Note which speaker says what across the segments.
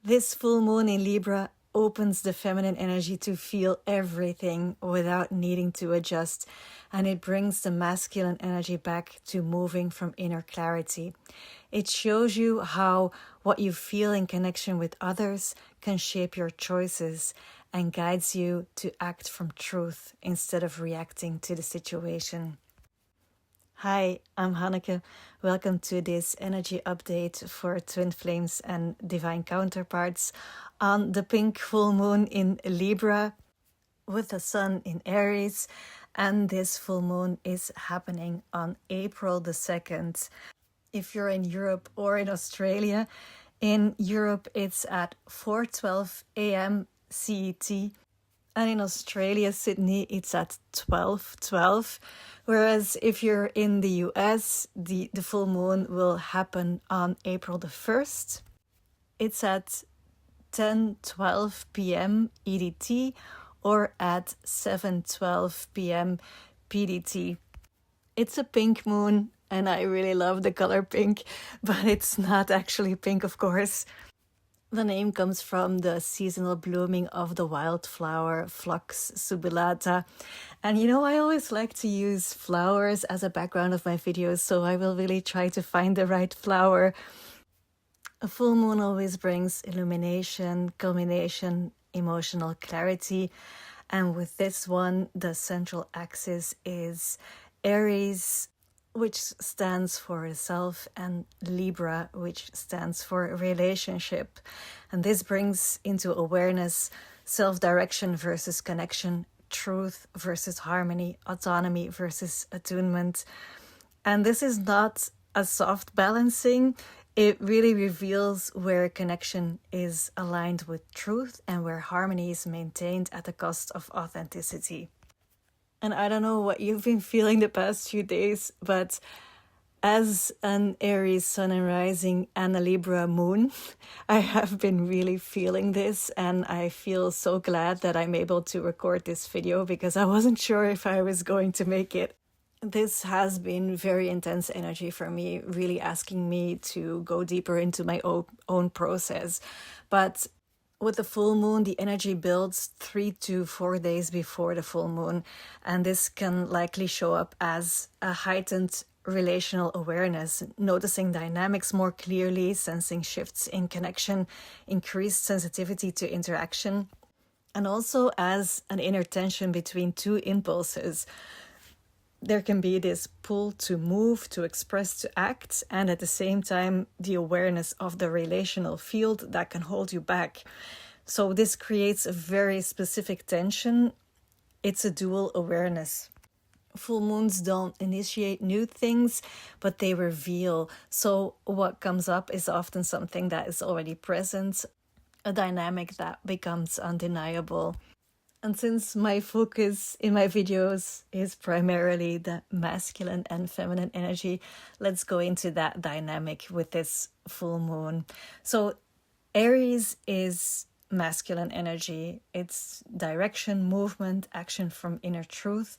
Speaker 1: This full moon in Libra opens the feminine energy to feel everything without needing to adjust, and it brings the masculine energy back to moving from inner clarity. It shows you how what you feel in connection with others can shape your choices and guides you to act from truth instead of reacting to the situation. Hi, I'm Hanneke. Welcome to this energy update for twin flames and divine counterparts on the pink full moon in Libra with the sun in Aries. And this full moon is happening on April the 2nd. If you're in Europe or in Australia, in Europe it's at 4:12 a.m. CET. And in Australia, Sydney, it's at 12:12. Whereas if you're in the US, the full moon will happen on April the 1st. It's at 10:12 p.m. EDT or at 7:12 p.m. PDT. It's a pink moon, and I really love the color pink, but it's not actually pink, of course. The name comes from the seasonal blooming of the wildflower Phlox subulata. And I always like to use flowers as a background of my videos, so I will really try to find the right flower. A full moon always brings illumination, culmination, emotional clarity. And with this one, the central axis is Aries, which stands for self, and Libra, which stands for relationship. And this brings into awareness self-direction versus connection, truth versus harmony, autonomy versus attunement. And this is not a soft balancing. It really reveals where connection is aligned with truth and where harmony is maintained at the cost of authenticity. And I don't know what you've been feeling the past few days, but as an Aries sun and rising and a Libra moon, I have been really feeling this, and I feel so glad that I'm able to record this video because I wasn't sure if I was going to make it. This has been very intense energy for me, really asking me to go deeper into my own process. But with the full moon, the energy builds 3 to 4 days before the full moon, and this can likely show up as a heightened relational awareness, noticing dynamics more clearly, sensing shifts in connection, increased sensitivity to interaction, and also as an inner tension between two impulses. There can be this pull to move, to express, to act, and at the same time, the awareness of the relational field that can hold you back. So this creates a very specific tension. It's a dual awareness. Full moons don't initiate new things, but they reveal. So what comes up is often something that is already present, a dynamic that becomes undeniable. And since my focus in my videos is primarily the masculine and feminine energy, let's go into that dynamic with this full moon. So Aries is masculine energy. It's direction, movement, action from inner truth.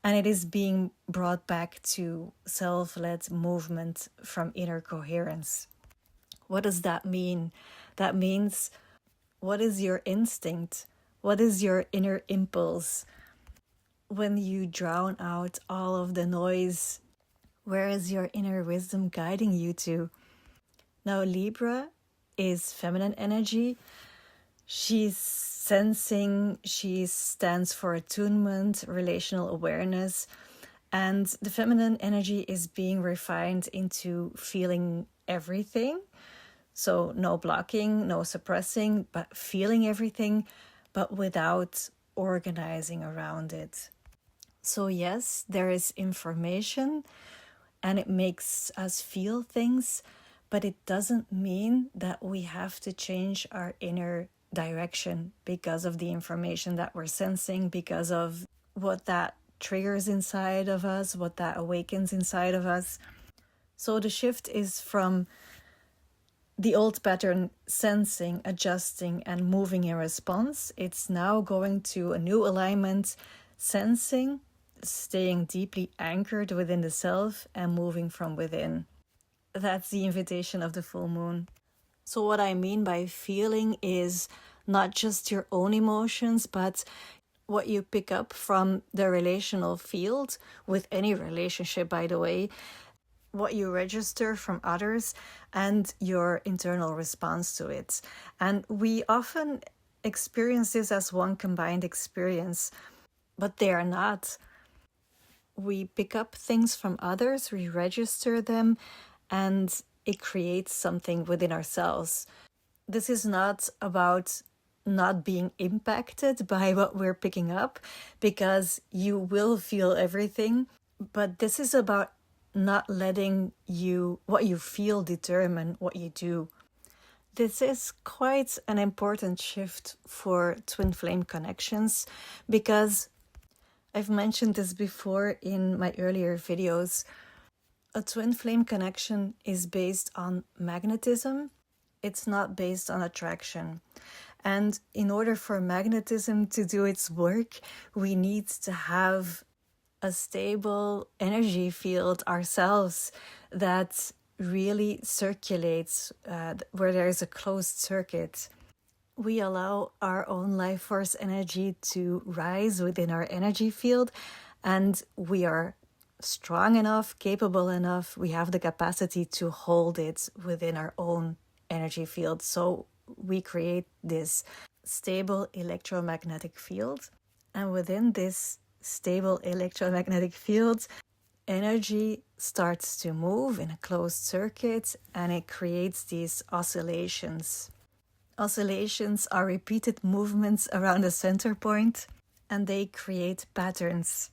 Speaker 1: And it is being brought back to self-led movement from inner coherence. What does that mean? That means, what is your instinct? What is your inner impulse? When you drown out all of the noise, where is your inner wisdom guiding you to? Now, Libra is feminine energy. She's sensing, she stands for attunement, relational awareness, and the feminine energy is being refined into feeling everything. So no blocking, no suppressing, but feeling everything, but without organizing around it. So yes, there is information and it makes us feel things, but it doesn't mean that we have to change our inner direction because of the information that we're sensing, because of what that triggers inside of us, what that awakens inside of us. So the shift is from the old pattern, sensing, adjusting, and moving in response. It's now going to a new alignment, sensing, staying deeply anchored within the self, and moving from within. That's the invitation of the full moon. So what I mean by feeling is not just your own emotions, but what you pick up from the relational field with any relationship, by the way, what you register from others, and your internal response to it. And we often experience this as one combined experience, but they are not. We pick up things from others, we register them, and it creates something within ourselves. This is not about not being impacted by what we're picking up, because you will feel everything, but this is about not letting what you feel determine what you do. This is quite an important shift for twin flame connections, because I've mentioned this before in my earlier videos. A twin flame connection is based on magnetism. It's not based on attraction. And in order for magnetism to do its work, we need to have a stable energy field ourselves that really circulates, where there's a closed circuit. We allow our own life force energy to rise within our energy field, and we are strong enough, capable enough, we have the capacity to hold it within our own energy field. So we create this stable electromagnetic field, and within this stable electromagnetic field, energy starts to move in a closed circuit, and it creates these oscillations. Oscillations are repeated movements around a center point, and they create patterns.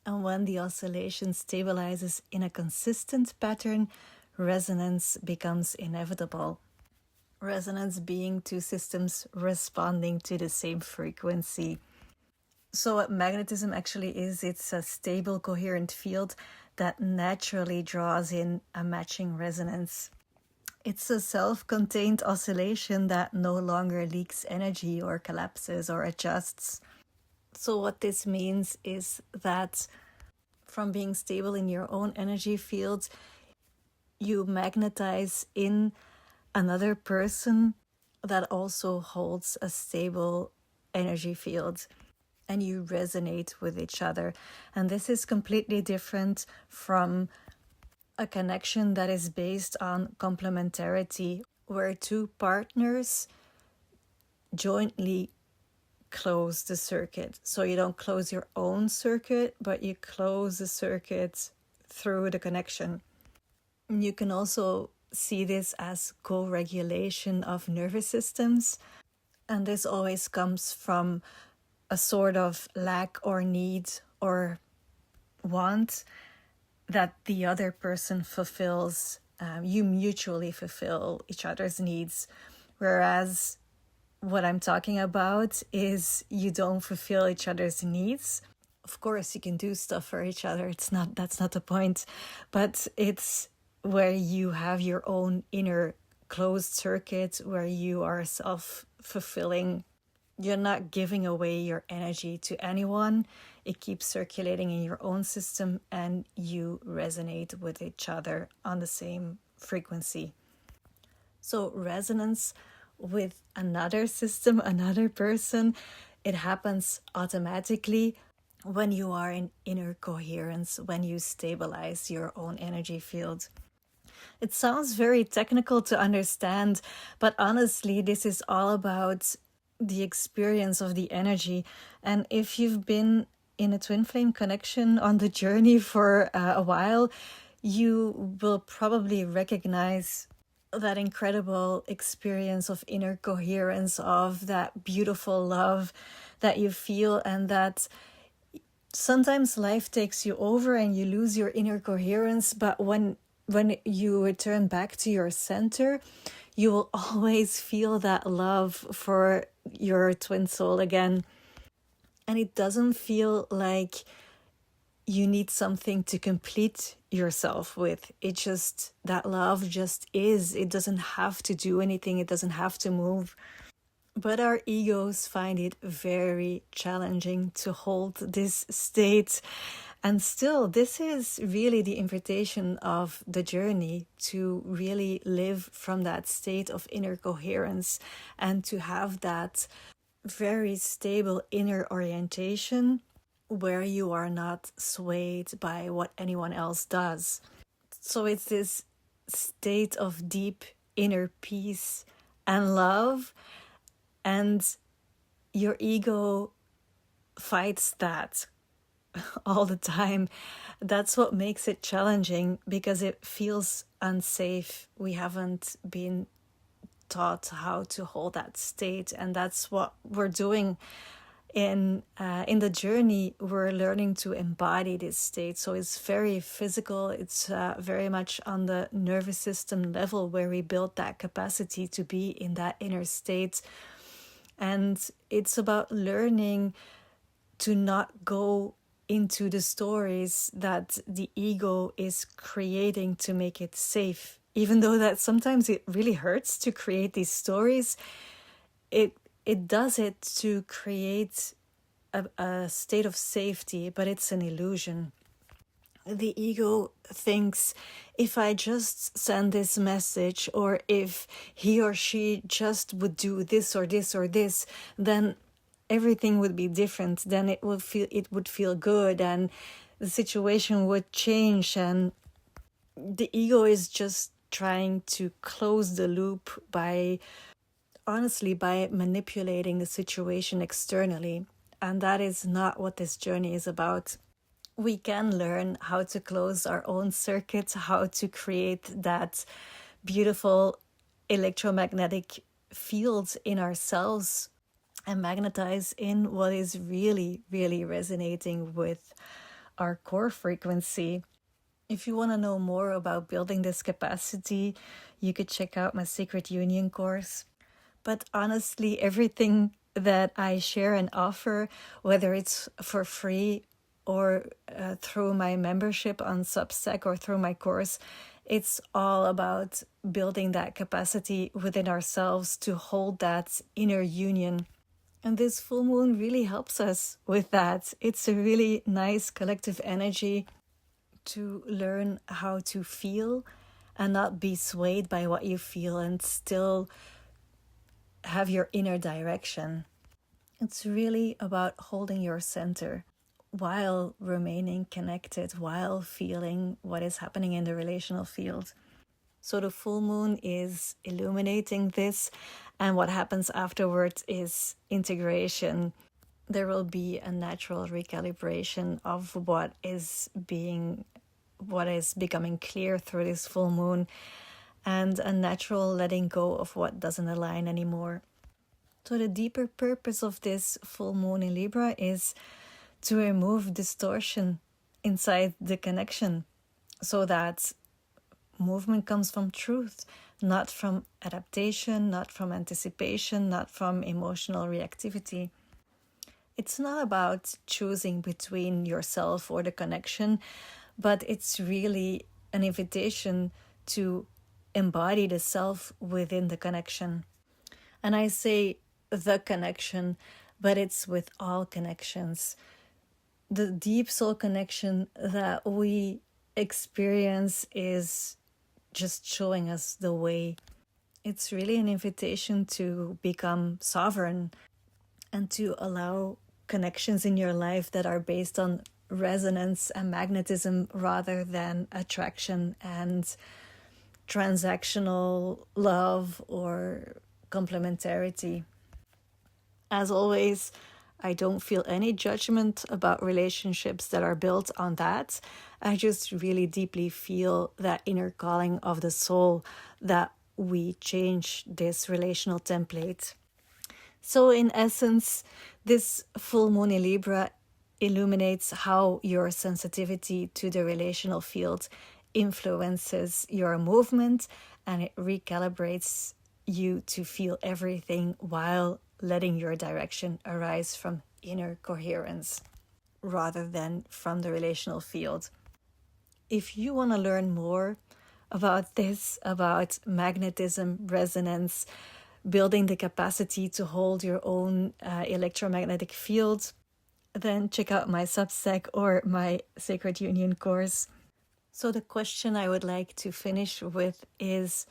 Speaker 1: And when the oscillation stabilizes in a consistent pattern, resonance becomes inevitable. Resonance being two systems responding to the same frequency. So what magnetism actually is, it's a stable, coherent field that naturally draws in a matching resonance. It's a self-contained oscillation that no longer leaks energy or collapses or adjusts. So what this means is that from being stable in your own energy field, you magnetize in another person that also holds a stable energy field, and you resonate with each other. And this is completely different from a connection that is based on complementarity, where two partners jointly close the circuit. So you don't close your own circuit, but you close the circuit through the connection. You can also see this as co-regulation of nervous systems, and this always comes from a sort of lack or need or want that the other person fulfills. You mutually fulfill each other's needs, whereas what I'm talking about is you don't fulfill each other's needs. Of course, you can do stuff for each other. That's not the point, but it's where you have your own inner closed circuit, where you are self-fulfilling. You're not giving away your energy to anyone. It keeps circulating in your own system, and you resonate with each other on the same frequency. So resonance with another system, another person, it happens automatically when you are in inner coherence, when you stabilize your own energy field. It sounds very technical to understand, but honestly, this is all about the experience of the energy. And if you've been in a twin flame connection on the journey for a while, you will probably recognize that incredible experience of inner coherence, of that beautiful love that you feel, and that sometimes life takes you over and you lose your inner coherence, but when you return back to your center, you will always feel that love for your twin soul again. And it doesn't feel like you need something to complete yourself with. That love just is. It doesn't have to do anything. It doesn't have to move. But our egos find it very challenging to hold this state. And still, this is really the invitation of the journey, to really live from that state of inner coherence and to have that very stable inner orientation where you are not swayed by what anyone else does. So it's this state of deep inner peace and love, and your ego fights that all the time. That's what makes it challenging, because it feels unsafe. We haven't been taught how to hold that state, and that's what we're doing in the journey. We're learning to embody this state. So it's very physical. It's very much on the nervous system level, where we build that capacity to be in that inner state. And it's about learning to not go into the stories that the ego is creating to make it safe. Even though that sometimes it really hurts to create these stories, it does it to create a state of safety, but it's an illusion. The ego thinks, if I just send this message, or if he or she just would do this or this or this, then everything would be different. Then it would feel good, and the situation would change. And the ego is just trying to close the loop by manipulating the situation externally. And that is not what this journey is about. We can learn how to close our own circuits, how to create that beautiful electromagnetic field in ourselves, and magnetize in what is really, really resonating with our core frequency. If you want to know more about building this capacity, you could check out my Secret Union course. But honestly, everything that I share and offer, whether it's for free or through my membership on Substack or through my course, it's all about building that capacity within ourselves to hold that inner union. And this full moon really helps us with that. It's a really nice collective energy to learn how to feel and not be swayed by what you feel, and still have your inner direction. It's really about holding your center while remaining connected, while feeling what is happening in the relational field. So the full moon is illuminating this, and what happens afterwards is integration. There will be a natural recalibration of what is becoming clear through this full moon, and a natural letting go of what doesn't align anymore. So the deeper purpose of this full moon in Libra is to remove distortion inside the connection, so that movement comes from truth, not from adaptation, not from anticipation, not from emotional reactivity. It's not about choosing between yourself or the connection, but it's really an invitation to embody the self within the connection. And I say the connection, but it's with all connections. The deep soul connection that we experience is just showing us the way. It's really an invitation to become sovereign and to allow connections in your life that are based on resonance and magnetism rather than attraction and transactional love or complementarity. As always, I don't feel any judgment about relationships that are built on that. I just really deeply feel that inner calling of the soul that we change this relational template. So in essence, this full moon in Libra illuminates how your sensitivity to the relational field influences your movement, and it recalibrates you to feel everything while letting your direction arise from inner coherence rather than from the relational field. If you want to learn more about this, about magnetism, resonance, building the capacity to hold your own electromagnetic field, then check out my Substack or my Sacred Union course. So the question I would like to finish with is,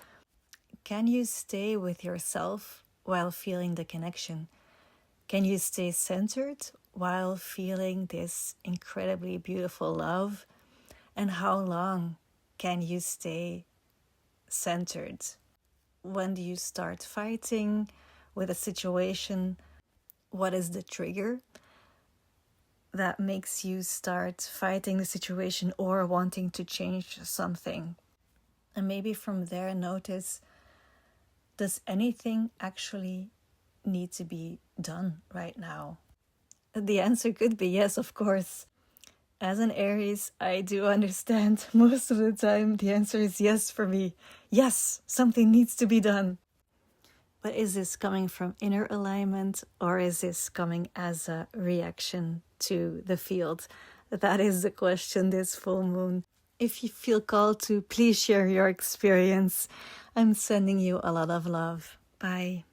Speaker 1: can you stay with yourself while feeling the connection? Can you stay centered while feeling this incredibly beautiful love? And how long can you stay centered? When do you start fighting with a situation? What is the trigger that makes you start fighting the situation or wanting to change something? And maybe from there, notice, does anything actually need to be done right now? The answer could be yes, of course. As an Aries, I do understand most of the time the answer is yes for me. Yes, something needs to be done. But is this coming from inner alignment, or is this coming as a reaction to the field? That is the question this full moon. If you feel called to, please share your experience. I'm sending you a lot of love. Bye.